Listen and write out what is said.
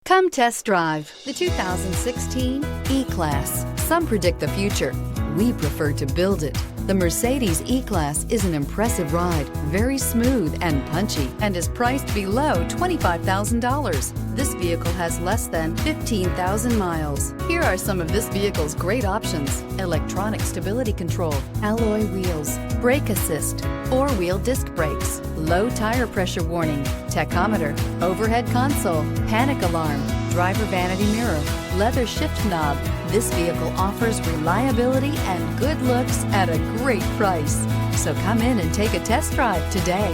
Come test drive the 2016 E-Class. Some predict the future. We prefer to build it. The Mercedes E-Class is an impressive ride, very smooth and punchy, and is priced below $25,000. This vehicle has less than 15,000 miles. Here are some of this vehicle's great options: electronic stability control, alloy wheels, brake assist, four-wheel disc brakes, low tire pressure warning, tachometer, overhead console, panic alarm, driver vanity mirror, leather shift knob. This vehicle offers reliability and good looks at a great price. So come in and take a test drive today.